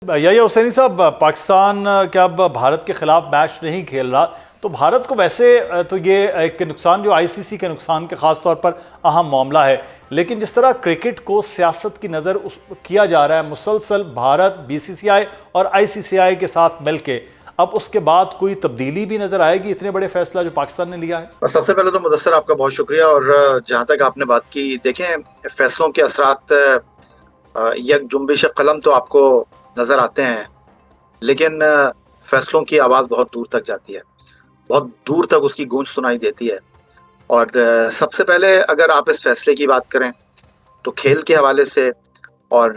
याह्या हुसैनी साहब, पाकिस्तान क्या अब भारत के खिलाफ मैच नहीं खेल रहा, तो भारत को वैसे तो ये एक नुकसान जो आईसीसी के नुकसान के ख़ास तौर पर अहम मामला है, लेकिन जिस तरह क्रिकेट को सियासत की नज़र किया जा रहा है मुसलसल भारत बीसीसीआई और आईसीसीआई के साथ मिलके, अब उसके बाद कोई तब्दीली भी नज़र आएगी इतने बड़े फैसला जो पाकिस्तान ने लिया है? सबसे पहले तो मुदस्सिर आपका बहुत शुक्रिया। और जहाँ तक आपने बात की, देखें फैसलों के असरात यक जुम्बिश कलम तो आपको नजर आते हैं, लेकिन फैसलों की आवाज़ बहुत दूर तक जाती है, बहुत दूर तक उसकी गूंज सुनाई देती है। और सबसे पहले अगर आप इस फैसले की बात करें तो खेल के हवाले से और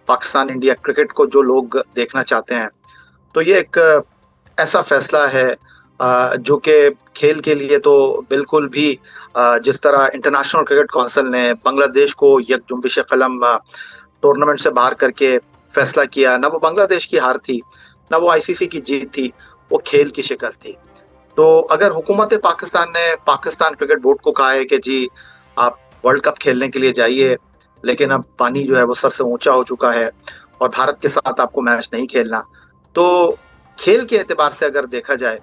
पाकिस्तान इंडिया क्रिकेट को जो लोग देखना चाहते हैं, तो ये एक ऐसा फैसला है जो कि खेल के लिए तो बिल्कुल भी जिस तरह इंटरनेशनल क्रिकेट काउंसिल ने बांग्लादेश को यक जुम्बिश कलम टूर्नामेंट से बाहर करके फैसला किया, ना वो बांग्लादेश की हार थी, ना वो आईसीसी की जीत थी, वो खेल की शिकस्त थी। तो अगर हुकूमत पाकिस्तान ने पाकिस्तान क्रिकेट बोर्ड को कहा है कि जी आप वर्ल्ड कप खेलने के लिए जाइए, लेकिन अब पानी जो है वो सर से ऊंचा हो चुका है और भारत के साथ आपको मैच नहीं खेलना, तो खेल के एतबार से अगर देखा जाए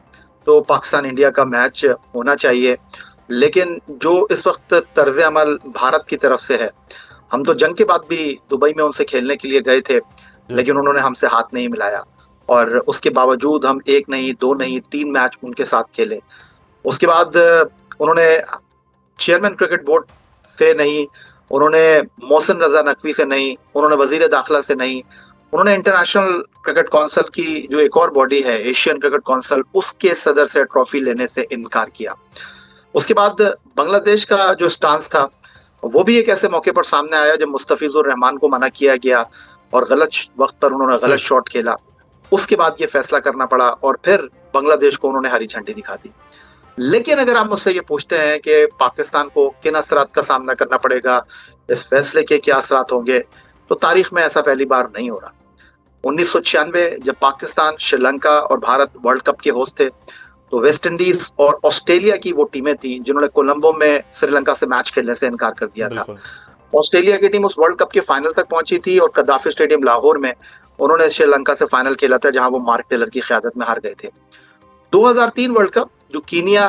तो पाकिस्तान इंडिया का मैच होना चाहिए। लेकिन जो इस वक्त तर्ज अमल भारत की तरफ से है, हम तो जंग के बाद भी दुबई में उनसे खेलने के लिए गए थे, लेकिन उन्होंने हमसे हाथ नहीं मिलाया और उसके बावजूद हम एक नहीं, दो नहीं, 3 मैच उनके साथ खेले। उसके बाद उन्होंने चेयरमैन क्रिकेट बोर्ड से नहीं, उन्होंने मोहसिन रजा नकवी से नहीं, उन्होंने वजीर दाखिला से नहीं, उन्होंने इंटरनेशनल क्रिकेट काउंसिल की जो एक और बॉडी है एशियन क्रिकेट काउंसिल, उसके सदर से ट्रॉफी लेने से इनकार किया। उसके बाद बांग्लादेश का जो स्टांस था वो भी एक ऐसे मौके पर सामने आया जब मुस्तफिजुर रहमान को मना किया गया और गलत वक्त पर उन्होंने गलत शॉट खेला। उसके बाद ये फैसला करना पड़ा और फिर बांग्लादेश को उन्होंने हरी झंडी दिखा दी। लेकिन अगर आप मुझसे ये पूछते हैं कि पाकिस्तान को किन असरात का सामना करना पड़ेगा, इस फैसले के क्या असरात होंगे, तो तारीख में ऐसा पहली बार नहीं हो रहा। 1996 जब पाकिस्तान, श्रीलंका और भारत वर्ल्ड कप के होस्ट थे, तो वेस्ट इंडीज और ऑस्ट्रेलिया की वो टीमें थी जिन्होंने कोलंबो में श्रीलंका से मैच खेलने से इनकार कर दिया था। ऑस्ट्रेलिया की टीम उस वर्ल्ड कप के फाइनल तक पहुंची थी और कद्दाफी स्टेडियम लाहौर में उन्होंने श्रीलंका से फाइनल खेला था, जहां वो मार्क टेलर की क़यादत में हार गए थे। 2003 वर्ल्ड कप जो कीनिया,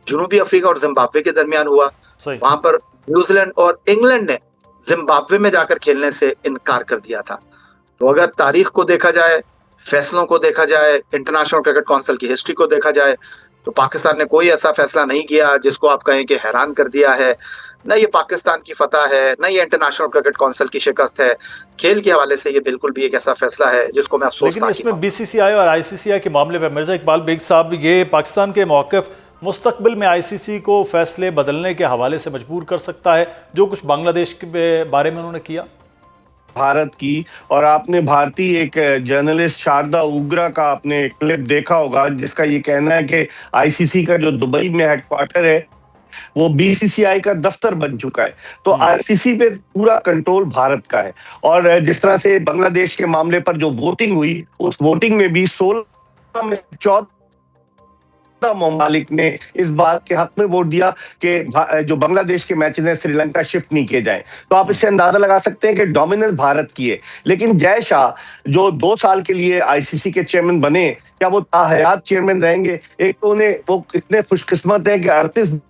जनूबी अफ्रीका और जिम्बाब्वे के दरमियान हुआ, वहां पर न्यूजीलैंड और इंग्लैंड ने जिम्बाब्वे में जाकर खेलने से इनकार कर दिया था। तो अगर तारीख को देखा जाए, फैसलों को देखा जाए, इंटरनेशनल क्रिकेट काउंसिल की हिस्ट्री को देखा जाए, तो पाकिस्तान ने कोई ऐसा फैसला नहीं किया जिसको आप कहें कि हैरान कर दिया है। न ये पाकिस्तान की फतह है, न ये इंटरनेशनल क्रिकेट काउंसिल की शिकस्त है। खेल के हवाले से ये बिल्कुल भी एक ऐसा फैसला है जिसको मैं अफसोस। लेकिन इसमें बीसीसीआई और आईसीसीआई के मामले में मिर्जा इकबाल बेग साहब, ये पाकिस्तान के मौक़िफ़ मुस्तकबिल में आईसीसी को फैसले बदलने के हवाले से मजबूर कर सकता है, जो कुछ बांग्लादेश के बारे में उन्होंने किया भारत की। और आपने भारतीय एक जर्नलिस्ट शारदा उग्रा का आपने क्लिप देखा होगा, जिसका ये कहना है कि आईसीसी का जो दुबई में हेडक्वार्टर है वो बीसीसीआई का दफ्तर बन चुका है। तो आईसीसी पे पूरा कंट्रोल भारत का है। और जिस तरह से बांग्लादेश के मामले पर जो वोटिंग हुई, उस वोटिंग में भी 16 में 14 ममालिक ने इस बात के हक में वोट दिया कि जो बांग्लादेश के मैचेस हैं श्रीलंका शिफ्ट नहीं किए जाएं। तो आप इससे अंदाजा लगा सकते हैं कि डोमिनेंस भारत की है। लेकिन जय शाह जो 2 साल के लिए आईसीसी के चेयरमैन बने, क्या वो ताहयात चेयरमैन रहेंगे? एक तो उन्हें वो इतने खुशकिस्मत है कि 38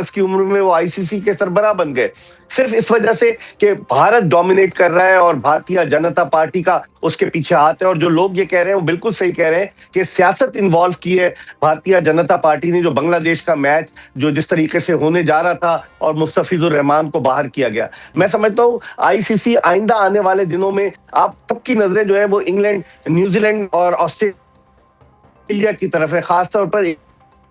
की उम्र में वो आईसीसी के सरबराह बन गए, सिर्फ इस वजह से कि भारत डोमिनेट कर रहा है और भारतीय जनता पार्टी का उसके पीछे हाथ है। और जो लोग ये कह रहे हैं वो बिल्कुल सही कह रहे हैं कि सियासत इन्वॉल्व की है भारतीय जनता पार्टी ने। जो बांग्लादेश का मैच जो जिस तरीके से होने जा रहा था और मुस्तफिजुर रहमान को बाहर किया गया, मैं समझता हूँ आईसीसी आइंदा आने वाले दिनों में आप सबकी नजरें जो है वो इंग्लैंड, न्यूजीलैंड और ऑस्ट्रेलिया की तरफ है, खासतौर पर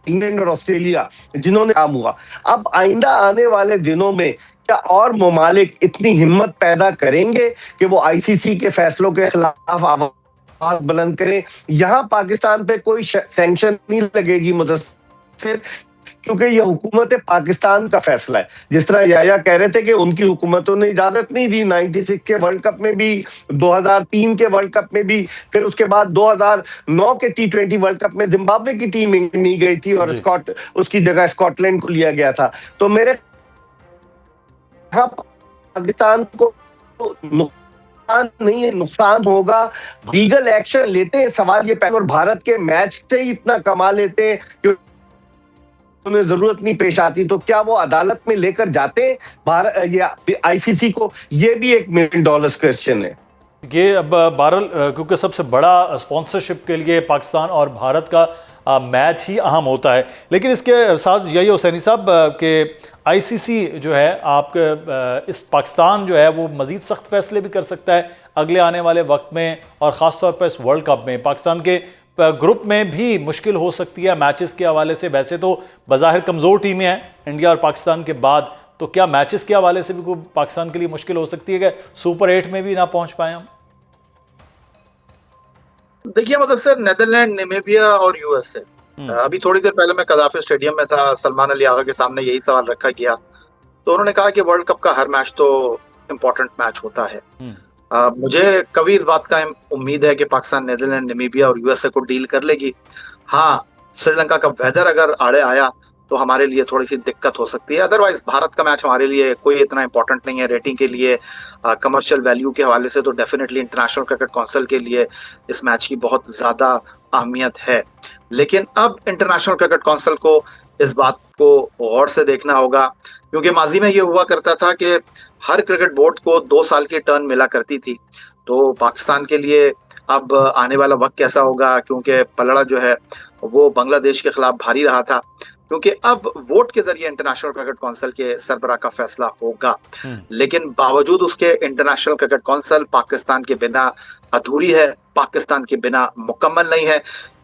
इंग्लैंड और ऑस्ट्रेलिया जिन्होंने काम हुआ। अब आइंदा आने वाले दिनों में क्या और ममालिक इतनी हिम्मत पैदा करेंगे कि वो आईसीसी के फैसलों के खिलाफ आवाज बुलंद करें? यहाँ पाकिस्तान पे कोई सैंक्शन नहीं लगेगी मुदस्सिर, क्योंकि यह हुकूमत पाकिस्तान का फैसला है। जिस तरह याह्या कह रहे थे कि उनकी हुकूमतों ने इजाजत नहीं दी 96 के वर्ल्ड कप में भी, 2003 के वर्ल्ड कप में भी, फिर उसके बाद 2009 के T20 वर्ल्ड कप में जिम्बाब्वे की टीम नहीं गई थी और उसकी जगह स्कॉटलैंड को लिया गया था। तो मेरे पाकिस्तान को नहीं है, नुकसान होगा। लीगल एक्शन लेते हैं, सवाल ये और भारत के मैच से ही इतना कमा लेते हैं कि उन्हें जरूरत नहीं पेश आती, तो क्या वो अदालत में लेकर जाते हैं भारत या आईसीसी को? ये भी $1 मिलियन क्वेश्चन है। ये अब बहरहाल क्योंकि सबसे बड़ा स्पॉन्सरशिप के लिए पाकिस्तान और भारत का मैच ही अहम होता है, लेकिन इसके साथ यही हुसैनी साहब कि आईसीसी जो है आपके इस पाकिस्तान जो है वो मज़ीद सख्त फैसले भी कर सकता है अगले आने वाले वक्त में, और ख़ास तौर पर इस वर्ल्ड कप में पाकिस्तान के ग्रुप में भी मुश्किल हो सकती है मैचेस के हवाले से। वैसे तो बज़ाहिर कमज़ोर टीमें हैं इंडिया और पाकिस्तान के बाद, तो क्या मैचेस के हवाले से भी कोई पाकिस्तान के लिए मुश्किल हो सकती है कि सुपर 8 में भी ना पहुंच पाए हम? देखिए मुदस्सिर, नेदरलैंड, नामीबिया और यूएसए। अभी थोड़ी देर पहले मैं कदाफी स्टेडियम में था, सलमान अली आगा के सामने यही सवाल रखा गया, तो उन्होंने कहा कि वर्ल्ड कप का हर मैच तो इम्पोर्टेंट मैच होता है। मुझे कभी इस बात का उम्मीद है कि पाकिस्तान नेदरलैंड, नामीबिया और यूएसए को डील कर लेगी। हाँ, श्रीलंका का वेदर अगर आड़े आया तो हमारे लिए थोड़ी सी दिक्कत हो सकती है। अदरवाइज भारत का मैच हमारे लिए कोई इतना इंपॉर्टेंट नहीं है रेटिंग के लिए, कमर्शियल वैल्यू के हवाले से तो डेफिनेटली इंटरनेशनल क्रिकेट काउंसिल के लिए इस मैच की बहुत ज्यादा अहमियत है। लेकिन अब इंटरनेशनल क्रिकेट काउंसिल को इस बात को गौर से देखना होगा, क्योंकि माजी में ये हुआ करता था कि हर क्रिकेट बोर्ड को 2 साल की टर्न मिला करती थी। तो पाकिस्तान के लिए अब आने वाला वक्त कैसा होगा, क्योंकि पलड़ा जो है वो बांग्लादेश के खिलाफ भारी रहा था, क्योंकि अब वोट के जरिए इंटरनेशनल क्रिकेट काउंसिल के सरबराह का फैसला होगा। लेकिन बावजूद उसके इंटरनेशनल क्रिकेट काउंसिल पाकिस्तान के बिना अधूरी है, पाकिस्तान के बिना मुकम्मल नहीं है,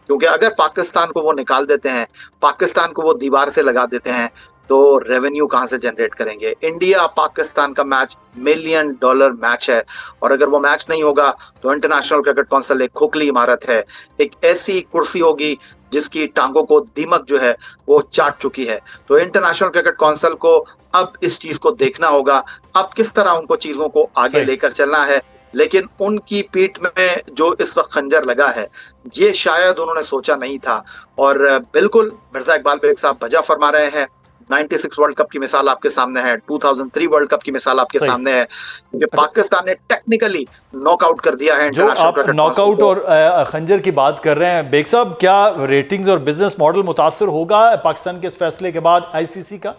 क्योंकि अगर पाकिस्तान को वो निकाल देते हैं, पाकिस्तान को वो दीवार से लगा देते हैं, तो रेवेन्यू कहां से जनरेट करेंगे? इंडिया पाकिस्तान का मैच $1 मिलियन मैच है, और अगर वो मैच नहीं होगा तो इंटरनेशनल क्रिकेट काउंसिल एक खोखली इमारत है, एक ऐसी कुर्सी होगी जिसकी टांगों को दीमक जो है वो चाट चुकी है। तो इंटरनेशनल क्रिकेट काउंसिल को अब इस चीज को देखना होगा, अब किस तरह उनको चीजों को आगे लेकर चलना है। लेकिन उनकी पीठ में जो इस वक्त खंजर लगा है, ये शायद उन्होंने सोचा नहीं था। और बिल्कुल मिर्जा इकबाल बेग साहब बजा फरमा रहे हैं, 96 वर्ल्ड कप की मिसाल आपके सामने है, 2003 वर्ल्ड कप की मिसाल आपके सामने है, क्योंकि पाकिस्तान ने टेक्निकली नॉकआउट कर दिया है। जो आप नॉकआउट और खंजर की बात कर रहे हैं बेग साहब, क्या रेटिंग्स और बिजनेस मॉडल मुतासर होगा पाकिस्तान के इस फैसले के बाद आईसीसी का?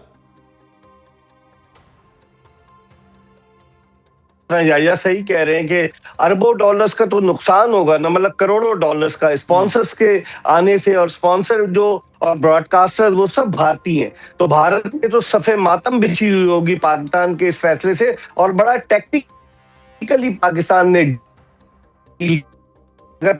या सही कह रहे हैं कि अरबों डॉलर्स का तो नुकसान होगा ना, मतलब करोड़ों डॉलर्स का स्पॉन्सर्स के आने से, और स्पॉन्सर जो और ब्रॉडकास्टर्स वो सब भारतीय हैं, तो भारत में तो सफे मातम बिछी हुई होगी पाकिस्तान के इस फैसले से। और बड़ा टेक्निकली पाकिस्तान ने, अगर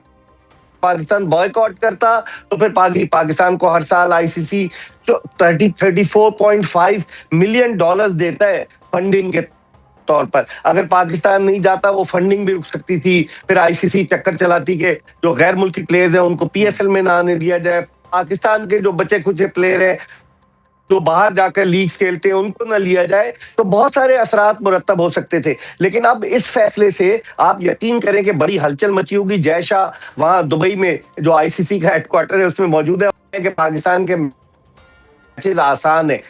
पाकिस्तान बॉयकॉट करता तो फिर पाकिस्तान को हर साल आईसीसी 34.5 मिलियन डॉलर्स देता है फंडिंग के तौर पर। अगर पाकिस्तान नहीं जाता वो फंडिंग भी रुक सकती थी, फिर आईसीसी चक्कर चलाती कि जो गैर मुल्की प्लेयर्स हैं उनको पीएसएल में ना आने दिया जाए, पाकिस्तान के जो बचे कुछ प्लेयर हैं जो बाहर जाकर लीग्स खेलते हैं उनको ना लिया जाए, तो बहुत सारे असरात मुरत्तब हो सकते थे। लेकिन अब इस फैसले से आप यकीन करें कि बड़ी हलचल मची होगी। जय शाह वहां दुबई में जो आईसीसी का हेडक्वार्टर है उसमें मौजूद है कि पाकिस्तान के मैचेस आसान है,